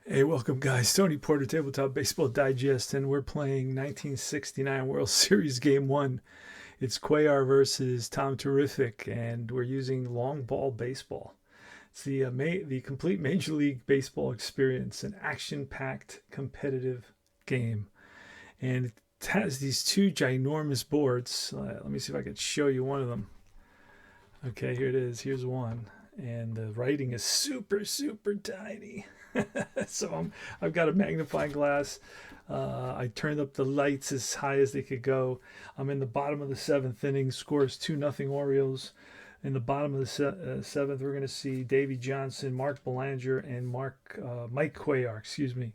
Hey, welcome, guys. Tony Porter, Tabletop Baseball Digest, and we're playing 1969 World Series Game 1. It's Cuellar versus Tom Terrific, and we're using long ball baseball. It's the complete Major League Baseball experience, an action-packed, competitive game. And it has these two ginormous boards. Let me see if I can show you one of them. Okay, here it is. Here's one. And the writing is super, super tiny. So I've got a magnifying glass. I turned up the lights as high as they could go. I'm in the bottom of the seventh inning. Scores 2-0 Orioles. In the bottom of the seventh, we're going to see Davey Johnson, Mark Belanger, and Mike Cuellar. Excuse me.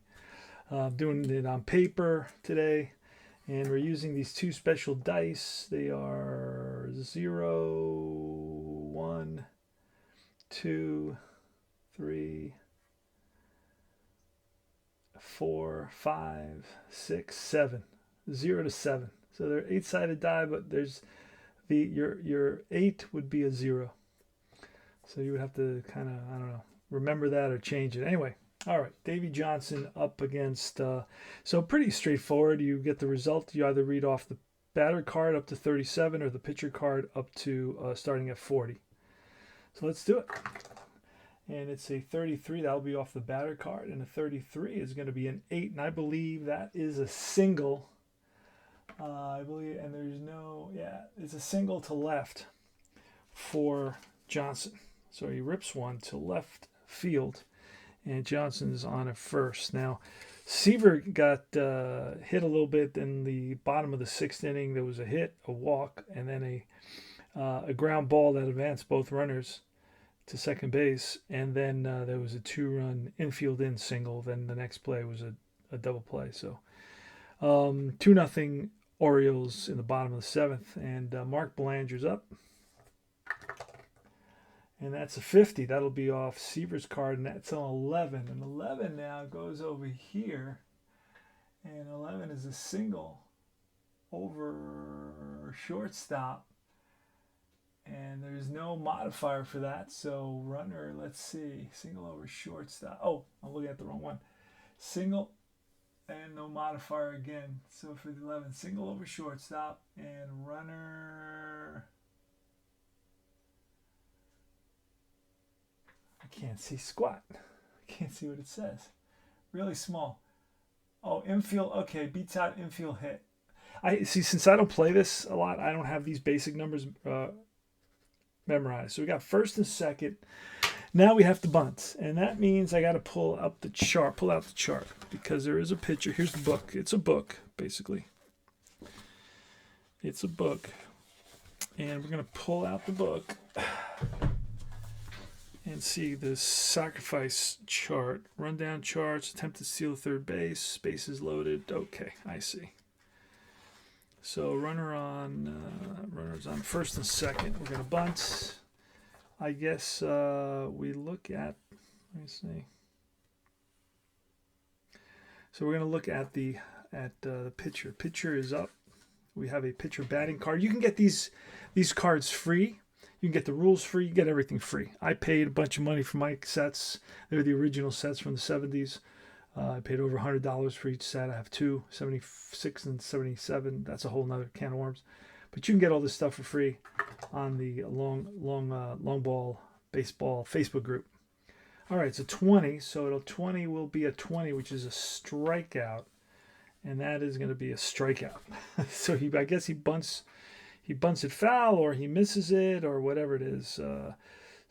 Doing it on paper today, and we're using these two special dice. They are 0, 1, 2, 3, 4, 5, 6, 7. 0 to 7. So they're 8-sided die, but there's your 8 would be a 0. So you would have to kind of, I don't know, remember that or change it. Anyway, all right, Davey Johnson up against, so pretty straightforward. You get the result. You either read off the batter card up to 37 or the pitcher card up to starting at 40. So let's do it. And it's a 33. That'll be off the batter card. And a 33 is going to be an 8. And I believe that is a single. I believe, and there's no, yeah, it's a single to left for Johnson. So he rips one to left field. And Johnson's on at first. Now, Seaver got hit a little bit in the bottom of the sixth inning. There was a hit, a walk, and then a ground ball that advanced both runners to second base. And then there was a 2-run infield in single. Then the next play was a double play. So 2-0 Orioles in the bottom of the seventh. And Mark Belanger's up. And that's a 50. That'll be off Seaver's card, and that's an 11. And 11 now goes over here. And 11 is a single over shortstop. And there's no modifier for that. So runner, let's see. Single over shortstop. Oh, I'm looking at the wrong one. Single and no modifier again. So for the 11, single over shortstop and runner. Can't see squat. Can't see what it says. Really small. Oh, infield. Okay, beats out infield hit. I see. Since I don't play this a lot, I don't have these basic numbers memorized. So we got first and second. Now we have to bunt, and that means I got to pull out the chart, because there is a picture. Here's the book. It's a book, basically. It's a book, and we're gonna pull out the book and see the sacrifice chart. Rundown charts, attempt to steal third base, bases loaded. Okay, I see. So runners on first and second. We're going to bunt. I guess we look at, let me see. So we're going to look at the pitcher. Pitcher is up. We have a pitcher batting card. You can get these cards free. You can get the rules free. You get everything free. I paid a bunch of money for my sets. They were the original sets from the 70s. I paid over $100 for each set. I have two, 76 and 77. That's a whole nother can of worms. But you can get all this stuff for long ball baseball Facebook group. All right, so 20. So 20 will be a 20, which is a strikeout. And that is going to be a strikeout. So I guess he bunts it foul, or he misses it, or whatever it is.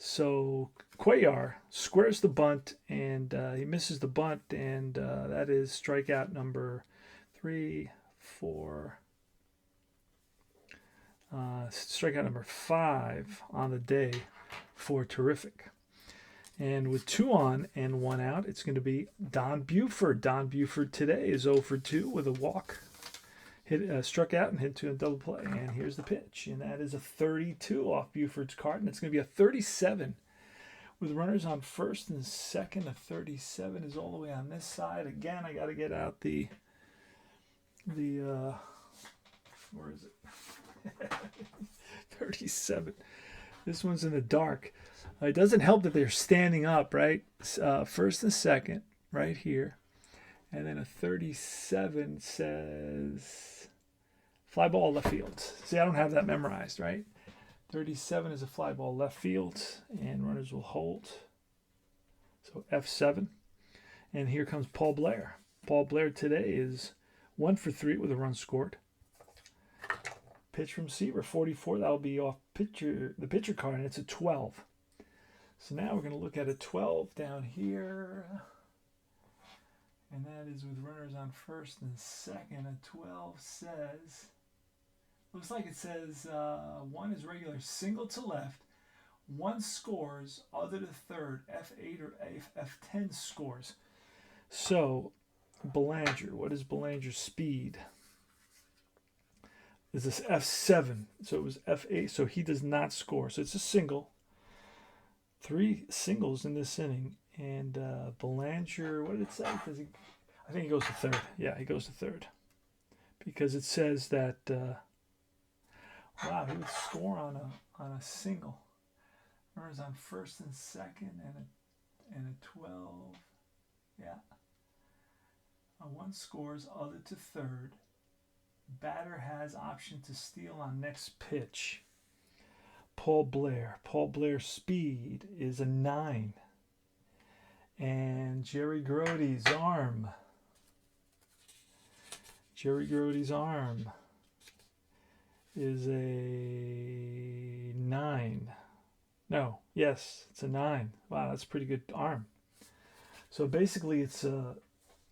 So Cuellar squares the bunt, and he misses the bunt, and that is strikeout number 3, 4. Strikeout number 5 on the day for Terrific. And with 2 on and 1 out, it's going to be Don Buford. Don Buford today is 0 for 2 with a walk. Struck out and hit to a double play. And here's the pitch. And that is a 32 off Buford's card. And it's going to be a 37 with runners on first and second. A 37 is all the way on this side. Again, I got to get out the where is it? 37. This one's in the dark. It doesn't help that they're standing up, right? First and second. right here. And then a 37 says fly ball left field. See, I don't have that memorized, right? 37 is a fly ball left field, and runners will hold. So F7. And here comes Paul Blair. Paul Blair today is 1 for 3 with a run scored. Pitch from Seaver, 44. That'll be off the pitcher card, and it's a 12. So now we're going to look at a 12 down here. And that is with runners on first and second. A 12 says, looks like it says 1 is regular single to left. 1 scores, other to third. F8 or F10 scores. So, Belanger, what is Belanger's speed? Is this F7? So it was F8, so he does not score. So it's a single. 3 singles in this inning. And Belanger, what did it say? I think he goes to third. Yeah, he goes to third. Because it says that, wow, he would score on a single. Runners on first and second and a 12. Yeah. 1 scores, other to third. Batter has option to steal on next pitch. Paul Blair. Paul Blair's speed is a 9. And Jerry Grody's arm. Jerry Grody's arm is a 9. No, yes, it's a 9. Wow, that's a pretty good arm. So basically it's a,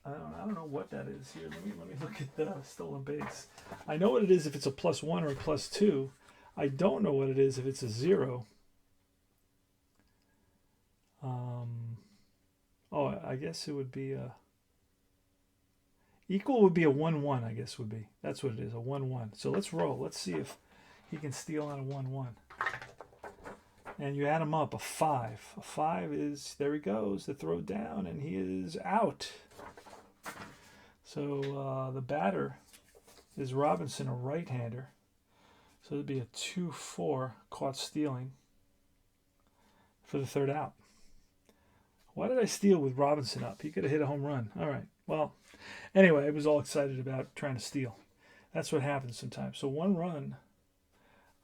I don't know what that is here. Let me look at the stolen base. I know what it is if it's a +1 or a +2. I don't know what it is if it's a 0. Oh, I guess it would be a equal would be a 1-1, I guess would be. That's what it is, a 1-1. So let's roll. Let's see if he can steal on a 1-1. And you add him up, a 5. A 5 is, there he goes, the throw down, and he is out. So the batter is Robinson, a right-hander. So it'd be a 2-4, caught stealing for the third out. Why did I steal with Robinson up? He could have hit a home run. All right. Well, anyway, I was all excited about trying to steal. That's what happens sometimes. So 1 run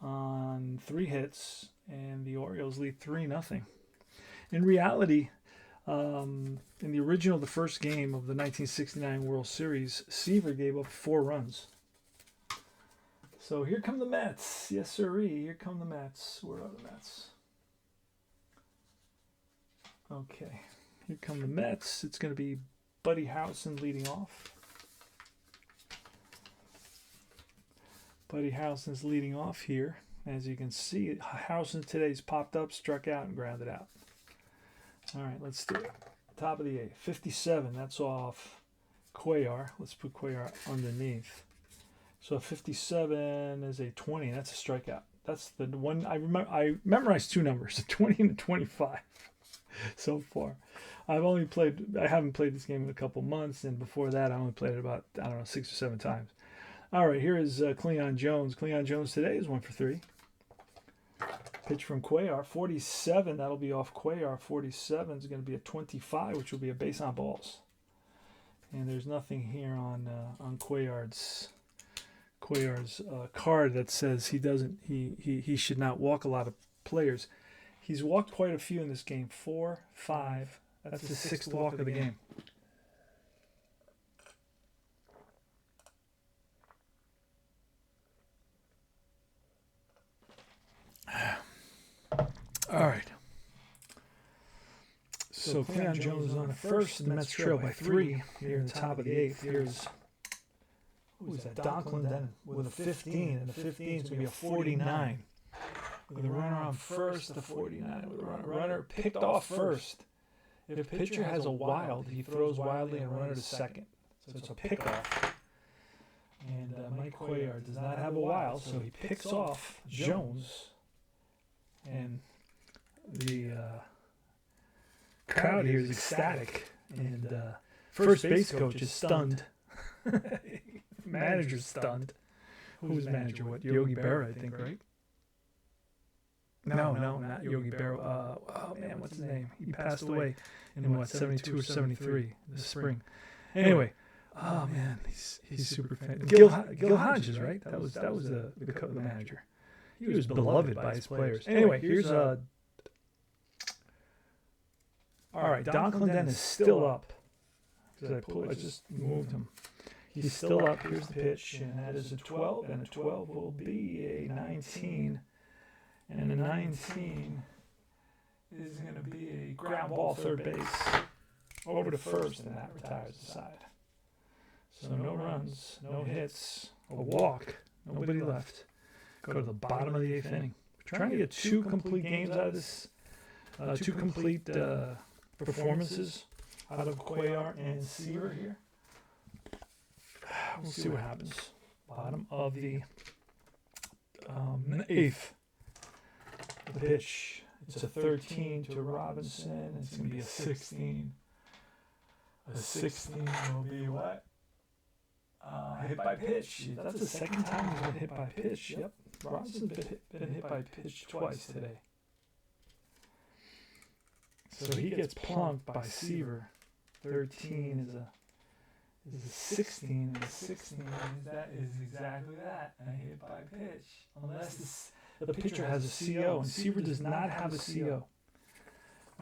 on 3 hits, and the Orioles lead 3-0. In reality, in the original, the first game of the 1969 World Series, Seaver gave up 4 runs. So here come the Mets. Yes, sirree. Here come the Mets. Where are the Mets? Okay. Here come the Mets. It's going to be Buddy Howson leading off. Buddy Howson's leading off here. As you can see, Howson today's popped up, struck out, and grounded out. All right, let's do it. Top of the 8th. 57, that's off Cuellar. Let's put Cuellar underneath. So a 57 is a 20. That's a strikeout. That's the one I remember. I memorized 2 numbers, a 20 and a 25 so far. I haven't played this game in a couple months, and before that I only played it about, 6 or 7 times. All right, here is Cleon Jones. Cleon Jones today is 1 for 3. Pitch from Cuellar, 47. That'll be off Cuellar. 47 is going to be a 25, which will be a base on balls. And there's nothing here on Cuellar's card that says he should not walk a lot of players. He's walked quite a few in this game. 4, 5. That's his 6th walk of the game. All right. So Cleon Jones is on the first. The Mets trail by 3 here in the top of the 8th. Here's, who is that? Don Clendenin with a 15, and the 15 is going to be a 49. With a runner on first, the 49. With a runner picked off first. If a pitcher has a wild, he throws wildly and runner to second. So it's a pickoff. And Mike Cuellar does not have a wild, so he picks off Jones. And the crowd here is ecstatic. And first base coach is stunned. Manager's stunned. Who's manager? What? Yogi Berra, I think, right? No, not Yogi Berra. Oh man, what's his name? He passed away in what, 72 or 73 this spring. Anyway, oh man, he's super fan. Gil Hodges, right? That was the manager. He was beloved by his players. Anyway, here's all right, Don Clendon is still up. I just moved him. He's still up. Here's the pitch, and that is a 12, and a 12 will be a 19, and a 19 is going to be a ground ball third base over to first, and that retires the side. So no runs, no hits, a walk, nobody left. Go to the bottom of the 8th inning. We're trying to get 2 complete games out of this, 2 complete performances out of Cuellar and Seaver here. We'll see what happens. Bottom of the 8th. The pitch. It's a 13 to Robinson. It's going to be a 16. A 16 will be what? Hit by pitch. That's the second time he's been hit by pitch. Yep. Robinson's been hit by pitch twice today. So he gets plunked by Seaver. 13 is a 16, and a 16 that is exactly that, a hit by pitch. Unless the pitcher has a CO, and Seaver does not have a CO.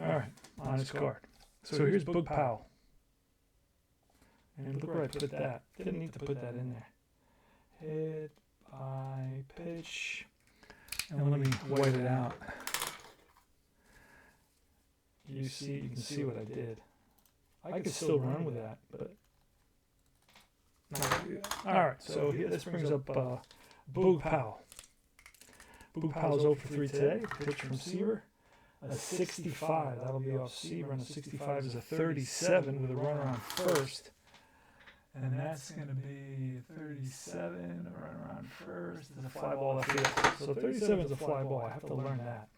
All right, on his card. So here's Boog Powell. And look where I put that. Didn't need to put that in there. Hit by pitch. And let me white it out. You can see what I did. I could still run with that, but all right. So this brings up Boog Powell. Boog Powell's 0 for 3 today. Pitch from Seaver, a 65. That'll be off Seaver, and a 65 is a 37 with a runner on first. And that's going to be 37, a runner on first. There's a fly ball left field. So 37 is a fly ball. I have to learn that.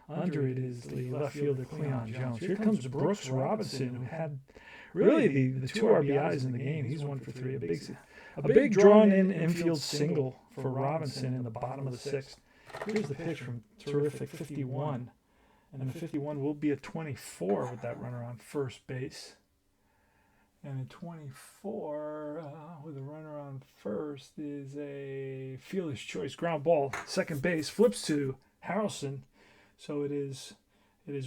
Under it is the left fielder, Cleon Jones. Here comes Brooks Robinson, who had really the 2 RBIs in the game. He's 1 for 3. A big drawn-in infield single for Robinson in the bottom of the 6th. Here's the pitch from terrific 51. And the 51 will be a 24 with that runner on first base. And a 24 with a runner on first is a fielder's choice ground ball. Second base flips to Harrelson. So it is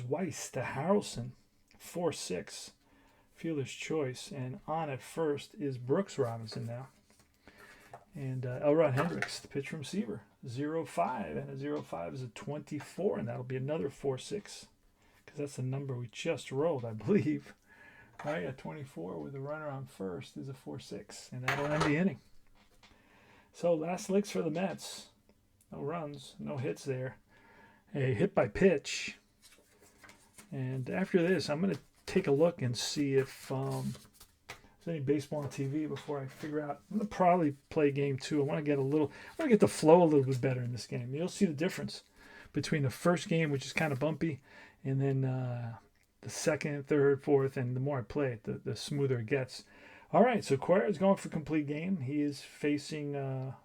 Weiss to Harrelson, 4-6, fielder's choice, and on at first is Brooks Robinson now. And Elrod Hendricks, the pitch from Seaver, 0-5, and a 0-5 is a 24, and that'll be another 4-6, because that's the number we just rolled, I believe. Right, a 24 with a runner on first is a 4-6, and that'll end the inning. So last licks for the Mets. No runs, no hits there. A hit by pitch. And after this, I'm going to take a look and see if there's any baseball on TV before I figure out. I'm going to probably play game 2. I want to get the flow a little bit better in this game. You'll see the difference between the first game, which is kind of bumpy, and then the second, third, fourth, and the more I play it, the smoother it gets. All right, so Cuellar is going for complete game. He is facing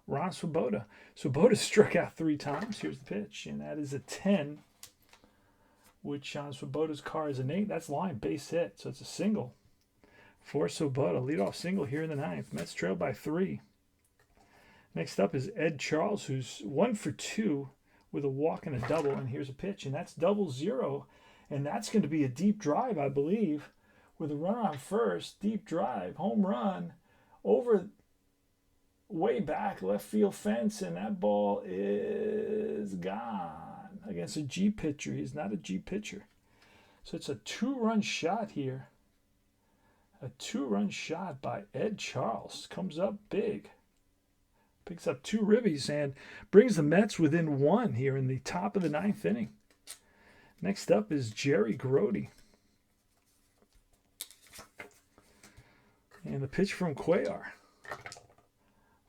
Ron Swoboda. Swoboda struck out 3 times. Here's the pitch, and that is a 10, which on Swoboda's car is an 8. That's line base hit, so it's a single for Swoboda. Leadoff single here in the 9th. Mets trail by 3. Next up is Ed Charles, who's 1 for 2 with a walk and a double, and here's a pitch, and that's 0-0, and that's going to be a deep drive, I believe, with a runner on first, deep drive, home run, over way back left field fence, and that ball is gone against a G pitcher. He's not a G pitcher. So it's a 2-run shot here. A 2-run shot by Ed Charles. Comes up big. Picks up 2 ribbies and brings the Mets within 1 here in the top of the 9th inning. Next up is Jerry Grody. And the pitch from Cuellar,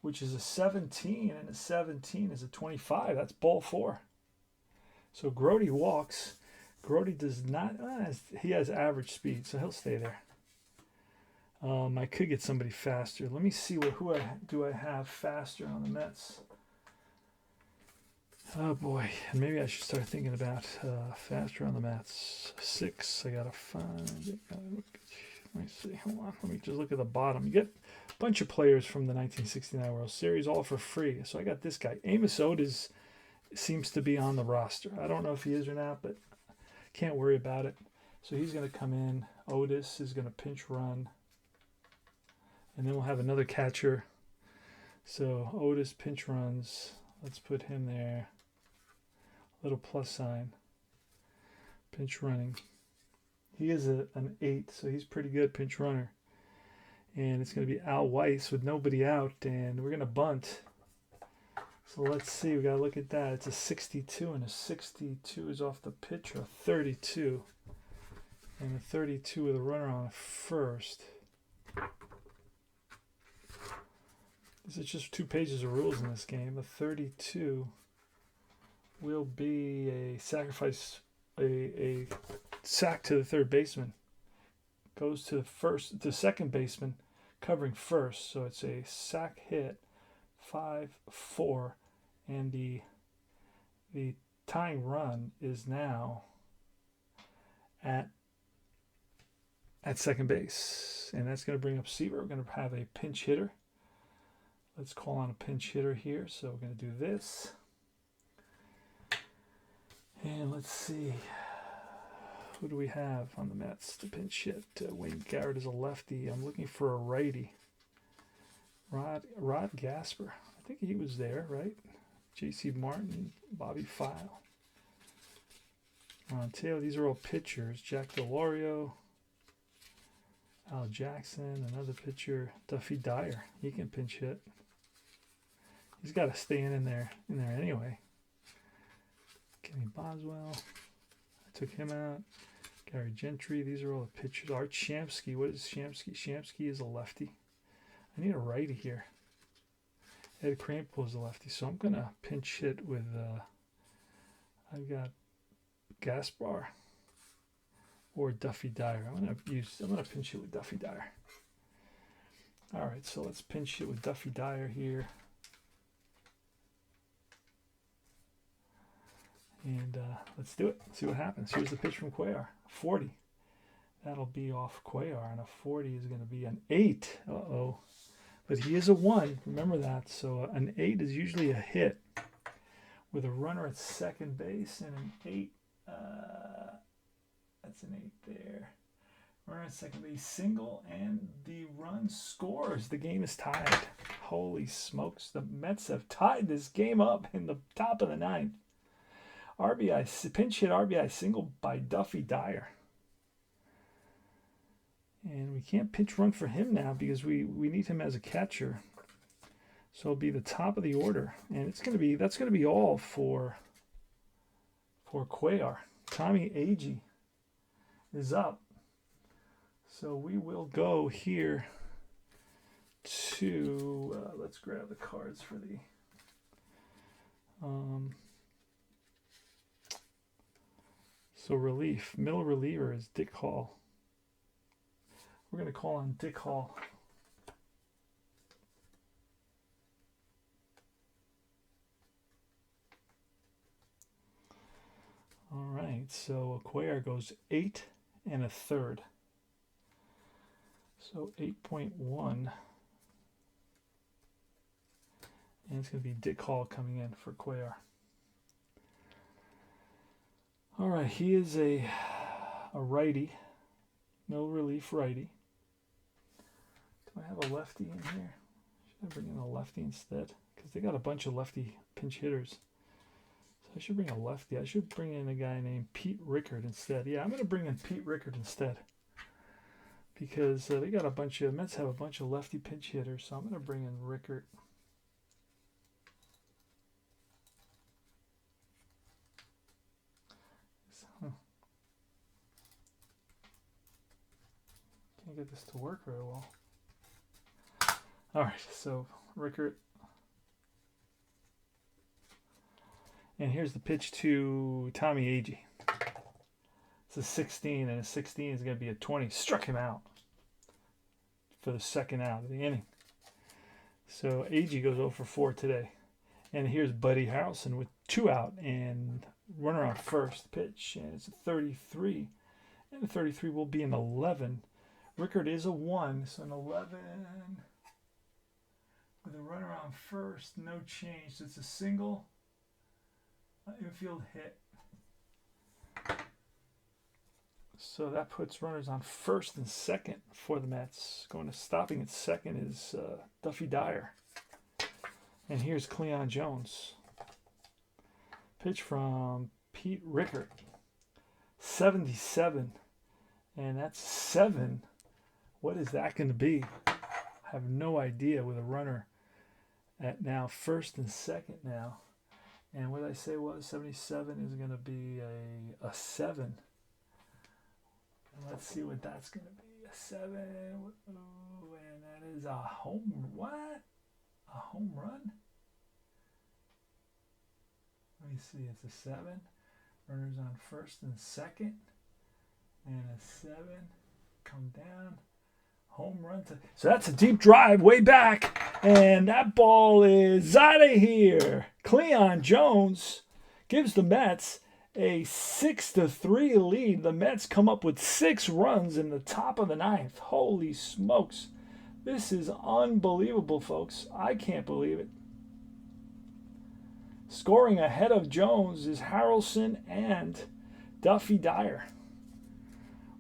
which is a 17, and a 17 is a 25. That's ball 4. So Grody walks. Grody does not, he has average speed, so he'll stay there. I could get somebody faster. Let me see who do I have faster on the Mets. Oh boy, and maybe I should start thinking about faster on the mats. 6, I gotta find. Let me see. Hold on. Let me just look at the bottom. You get a bunch of players from the 1969 World Series, all for free. So I got this guy. Amos Otis seems to be on the roster. I don't know if he is or not, but can't worry about it. So he's going to come in. Otis is going to pinch run. And then we'll have another catcher. So Otis pinch runs. Let's put him there. Little plus sign. Pinch running. He is an 8, so he's pretty good pinch runner. And it's going to be Al Weiss with nobody out, and we're going to bunt. So let's see. We got to look at that. It's a 62, and a 62 is off the pitcher. A 32. And a 32 with a runner on first. This is just 2 pages of rules in this game. A 32 will be a sacrifice, a sack to the third baseman. Goes to the second baseman, covering first. So it's a sack hit, 5-4, and the tying run is now at second base, and that's going to bring up Seaver. We're going to have a pinch hitter. Let's call on a pinch hitter here. So we're going to do this, and let's see. Who do we have on the Mets to pinch hit? Wayne Garrett is a lefty. I'm looking for a righty. Rod Gasper. I think he was there, right? J.C. Martin, Bobby File. Ron Taylor. These are all pitchers. Jack Delorio. Al Jackson, another pitcher. Duffy Dyer. He can pinch hit. He's got to stay in there anyway. Kenny Boswell. I took him out. Gary Gentry. These are all the pitchers. Art Shamsky. What is Shamsky? Shamsky is a lefty. I need a righty here. Ed Krampel is a lefty, so I'm gonna pinch hit with. I've got Gaspar or Duffy Dyer. I'm gonna pinch hit with Duffy Dyer. All right, so let's pinch hit with Duffy Dyer here. And let's do it. See what happens. Here's the pitch from Cuellar. 40. That'll be off Cuellar. And a 40 is going to be an 8. Uh-oh. But he is a 1. Remember that. So an 8 is usually a hit with a runner at second base. And an 8, that's an 8 there. Runner at second base single. And the run scores. The game is tied. Holy smokes. The Mets have tied this game up in the top of the 9th. RBI, pinch hit RBI single by Duffy Dyer. And we can't pinch run for him now because we need him as a catcher. So it'll be the top of the order. And that's gonna be all for Cuellar. Tommy Agee is up. So we will go here to let's grab the cards for the so relief, middle reliever is Dick Hall. We're going to call on Dick Hall. All right, so Cuellar goes 8 1/3. So 8.1. And it's going to be Dick Hall coming in for Cuellar. All right, he is a righty, middle relief righty. Do I have a lefty in here? Should I bring in a lefty instead? Because they got a bunch of lefty pinch hitters. So I should bring a lefty. I should bring in a guy named Pete Rickard instead. Yeah, I'm going to bring in Pete Rickard instead. Because they got Mets have a bunch of lefty pinch hitters. So I'm going to bring in Rickard. Can't get this to work very well. All right, so Rickard. And here's the pitch to Tommy Agee. It's a 16, and a 16 is going to be a 20. Struck him out for the second out of the inning. So Agee goes 0 for 4 today. And here's Buddy Harrelson with 2 out and runner on first pitch, and it's a 33, and the 33 will be an 11. Rickard is a 1, so an 11 with a runner on first, no change. So it's a single infield hit. So that puts runners on first and second for the Mets. Going to stopping at second is Duffy Dyer. And here's Cleon Jones. Pitch from Pete Rickard. 77. And that's 7. What is that going to be? I have no idea with a runner at now first and second now. And what I say was 77 is going to be a 7. Let's see what that's going to be. A 7. Ooh, and that is a home. What? A home run? Let me see. It's a 7. Runners on first and second. And a 7. Come down. Home run. So that's a deep drive way back. And that ball is out of here. Cleon Jones gives the Mets a 6-3 lead. The Mets come up with 6 runs in the top of the 9th. Holy smokes. This is unbelievable, folks. I can't believe it. Scoring ahead of Jones is Harrelson and Duffy Dyer.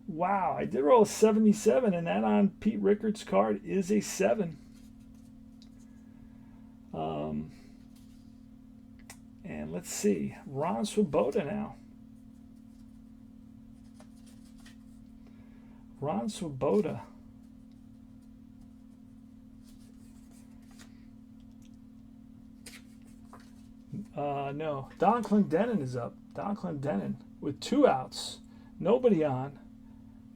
Wow, I did roll a 77, and that on Pete Rickard's card is a 7. And let's see, Ron Swoboda now. Ron Swoboda. No, Don Clendenin is up. Don Clendenin with 2 outs, nobody on.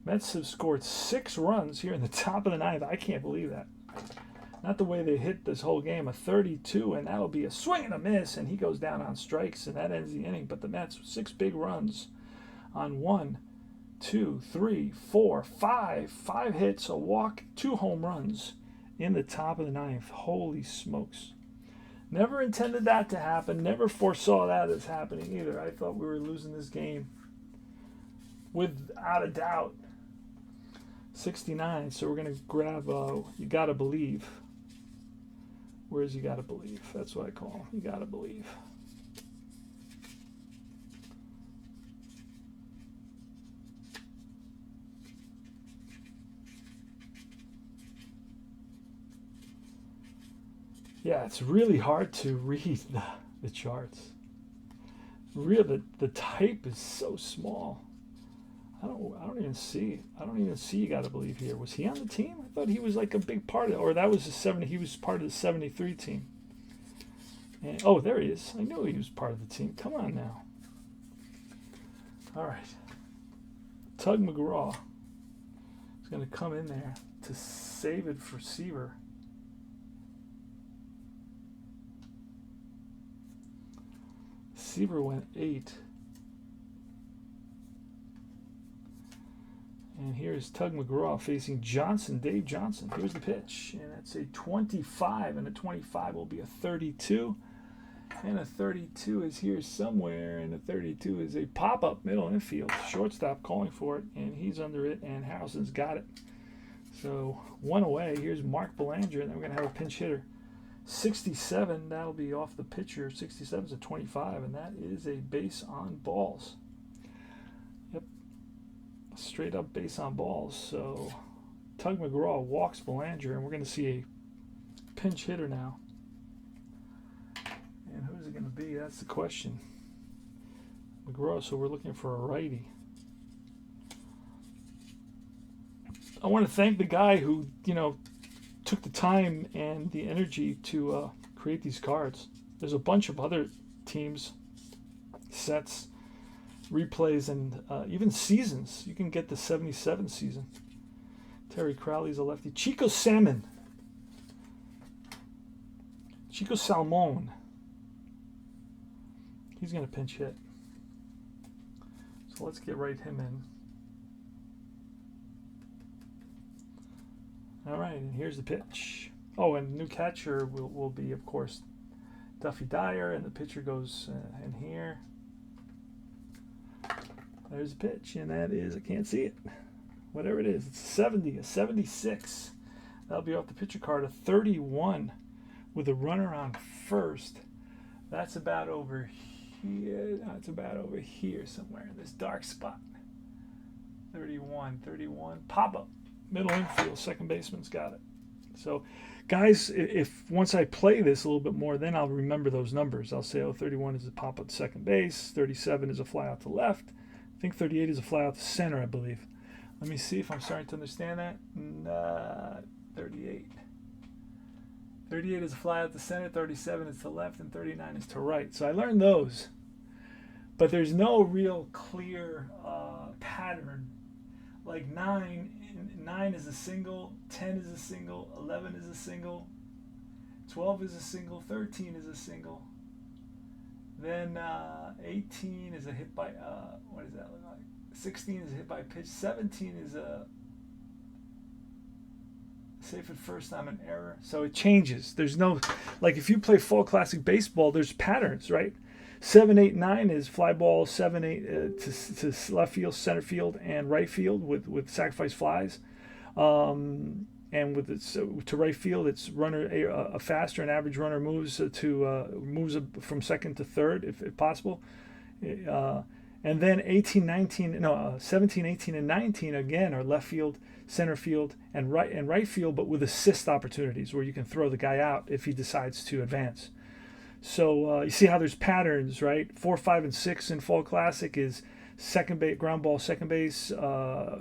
Mets have scored 6 runs here in the top of the 9th. I can't believe that. Not the way they hit this whole game. A 32, and that'll be a swing and a miss, and he goes down on strikes, and that ends the inning. But the Mets, 6 big runs on 1, 2, 3, 4, 5. 5 hits, a walk, 2 home runs in the top of the 9th. Holy smokes. Never intended that to happen. Never foresaw that as happening either. I thought we were losing this game without a doubt. 69. So we're going to grab You Gotta Believe. Where's You Gotta Believe? That's what I call him. You Gotta Believe. Yeah, it's really hard to read the charts. Really, the type is so small. I don't even see. I don't even see You Gotta Believe here. Was he on the team? I thought he was like a big part of it. Or that was the 70. He was part of the 73 team. And, oh, there he is. I knew he was part of the team. Come on now. All right. Tug McGraw is going to come in there to save it for Seaver. Seaver went 8. And here's Tug McGraw facing Johnson, Dave Johnson. Here's the pitch. And that's a 25. And a 25 will be a 32. And a 32 is here somewhere. And a 32 is a pop-up middle infield. Shortstop calling for it. And he's under it. And Harrelson's got it. So 1 away. Here's Mark Belanger. And then we're going to have a pinch hitter. 67. That'll be off the pitcher. 67 is a 25. And that is a base on balls. Straight up base on balls. So Tug McGraw walks Belanger, and we're going to see a pinch hitter now. And who's it going to be? That's the question. McGraw, so we're looking for a righty. I want to thank the guy who, took the time and the energy to create these cards. There's a bunch of other teams, sets, replays, and even seasons. You can get the 77 season. Terry Crowley's a lefty. Chico Salmon. He's going to pinch hit. So let's get right him in. All right, and here's the pitch. Oh, and new catcher will be, of course, Duffy Dyer, and the pitcher goes in here. There's a pitch, and that is, I can't see it. Whatever it is, it's 70, a 76. That'll be off the pitcher card, a 31 with a runner on first. That's about over here. No, it's about over here somewhere in this dark spot. 31. Pop up. Middle infield, second baseman's got it. So, guys, if once I play this a little bit more, then I'll remember those numbers. I'll say, oh, 31 is a pop up to second base. 37 is a fly out to left. I think 38 is a fly out to center, I believe. Let me see if I'm starting to understand that. 38. 38 is a fly out to center, 37 is to left, and 39 is to right. So I learned those. But there's no real clear pattern. Like 9 is a single, 10 is a single, 11 is a single, 12 is a single, 13 is a single. Then 18 is a hit by, what does that look like? 16 is a hit by pitch. 17 is a safe at first time, an error. So it changes. There's no, like if you play Fall Classic Baseball, there's patterns, right? 7, 8, 9 is fly ball, 7, 8 to left field, center field, and right field with sacrifice flies. And with its, to right field, it's runner a faster, an average runner moves from second to third if possible. And then 17, 18, and 19 again are left field, center field, and right field, but with assist opportunities where you can throw the guy out if he decides to advance. So you see how there's patterns, right? 4, 5, and 6 in Fall Classic is second base, ground ball, second base,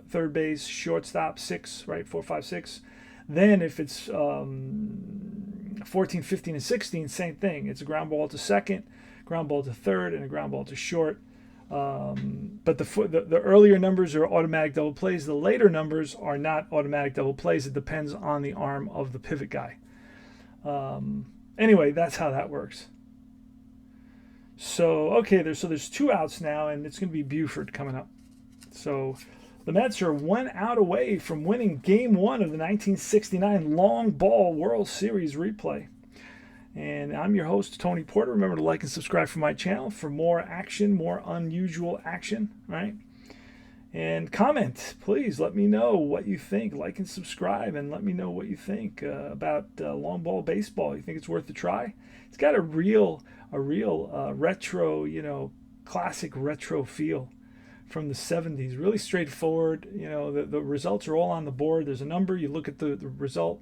third base, shortstop, 6, right? 4, 5, 6. Then if it's 14, 15, and 16, same thing. It's a ground ball to second, ground ball to third, and a ground ball to short. But the earlier numbers are automatic double plays. The later numbers are not automatic double plays. It depends on the arm of the pivot guy. Anyway, that's how that works. So, okay, there's 2 outs now, and it's going to be Buford coming up. So the Mets are 1 out away from winning Game 1 of the 1969 Long Ball World Series replay. And I'm your host, Tony Porter. Remember to like and subscribe for my channel for more action, more unusual action, right? And comment, please. Let me know what you think. Like and subscribe, and let me know what you think about long ball baseball. You think it's worth a try? It's got a real retro, classic retro feel from the 70s. Really straightforward. The results are all on the board. There's a number. You look at the result.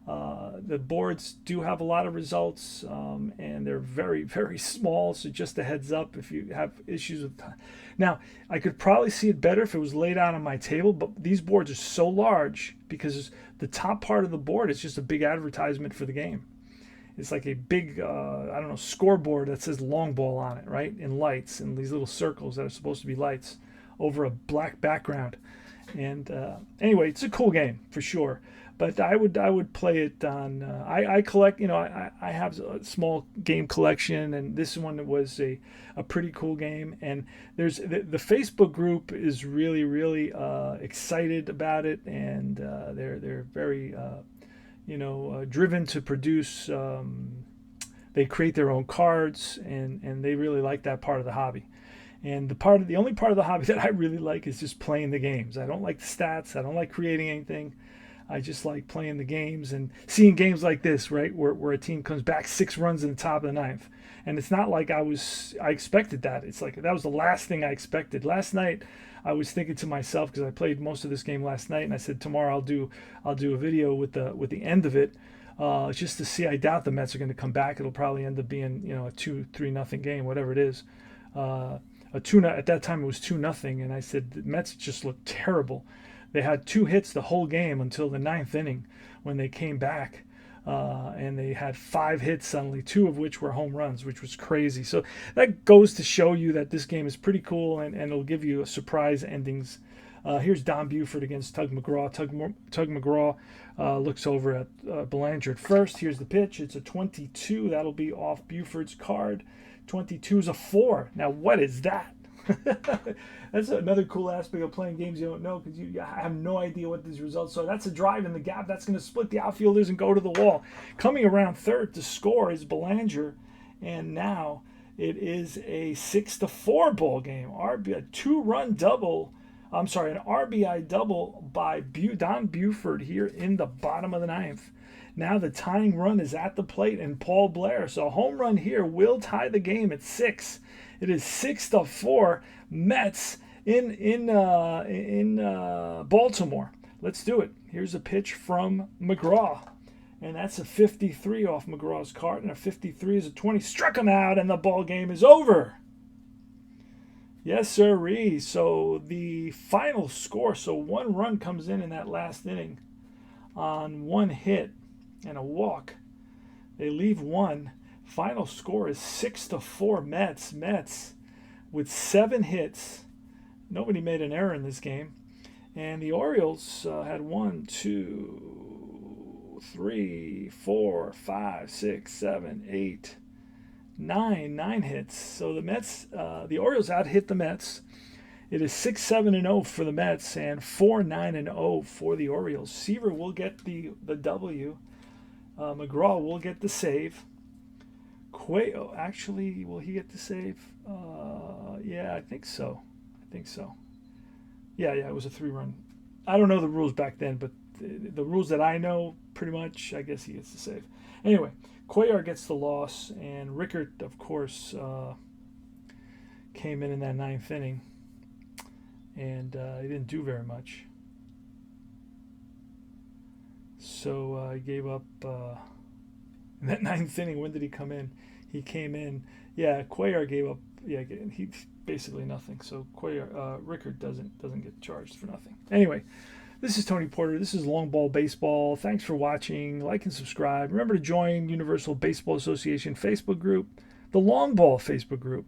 The boards do have a lot of results, and they're very, very small. So just a heads up if you have issues with time. Now, I could probably see it better if it was laid out on my table, but these boards are so large because the top part of the board is just a big advertisement for the game. It's like a big, scoreboard that says long ball on it, right? In lights, and these little circles that are supposed to be lights over a black background. And anyway, it's a cool game for sure. But I would play it on. I collect. I have a small game collection, and this one was a pretty cool game. And there's the Facebook group is really excited about it, and they're very driven to produce. They create their own cards, and they really like that part of the hobby. And the only part of the hobby that I really like is just playing the games. I don't like the stats. I don't like creating anything. I just like playing the games and seeing games like this, right, where a team comes back 6 runs in the top of the 9th. And it's not like I expected that. It's like that was the last thing I expected. Last night, I was thinking to myself, because I played most of this game last night, and I said tomorrow I'll do a video with the end of it, just to see. I doubt the Mets are going to come back. It'll probably end up being a 2-3-0 game, whatever it is. At that time it was 2-0, and I said the Mets just looked terrible. They had 2 hits the whole game until the 9th inning when they came back, and they had 5 hits suddenly, 2 of which were home runs, which was crazy. So that goes to show you that this game is pretty cool, and it'll give you surprise endings. Here's Don Buford against Tug McGraw. Tug McGraw looks over at Belanger at first. Here's the pitch. It's a 22. That'll be off Buford's card. 22 is a 4. Now, what is that? That's another cool aspect of playing games you don't know, because you have no idea what these results are. That's a drive in the gap. That's going to split the outfielders and go to the wall. Coming around third to score is Belanger, And now it is a 6-4 ball game. A 2-run double. I'm sorry, an RBI double by Don Buford here in the bottom of the ninth. Now the tying run is at the plate, and Paul Blair. So a home run here will tie the game at 6. It is 6-4 Mets in Baltimore. Let's do it. Here's a pitch from McGraw. And that's a 53 off McGraw's cart, and a 53 is a 20. Struck him out, and the ball game is over. Yes, sirree. So the final score, so 1 run comes in that last inning on 1 hit and a walk. They leave 1. Final score is 6-4 Mets. Mets with 7 hits. Nobody made an error in this game. And the Orioles had 1, 2, 3, 4, 5, 6, 7, 8, 9 hits. So the Mets, the Orioles out-hit the Mets. It is 6-7-0 for the Mets and 4-9-0 for the Orioles. Seaver will get the W. McGraw will get the save. Cuellar, actually, will he get the save? Yeah, I think so. Yeah, it was a 3-run. I don't know the rules back then, but the rules that I know, pretty much, I guess he gets the save. Anyway, Cuellar gets the loss, and Rickert, of course, came in that 9th inning, and he didn't do very much. So he gave up in that 9th inning. When did he come in? He came in. Yeah, Cuellar gave up. Yeah, he basically nothing. So Rickert doesn't get charged for nothing. Anyway, this is Tony Porter. This is Long Ball Baseball. Thanks for watching. Like and subscribe. Remember to join Universal Baseball Association Facebook group, the Long Ball Facebook group,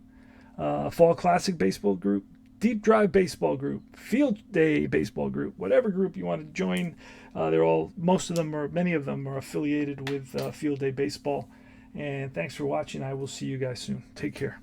Fall Classic Baseball group, Deep Drive Baseball group, Field Day Baseball group, whatever group you want to join. Many of them are affiliated with Field Day Baseball. And thanks for watching. I will see you guys soon. Take care.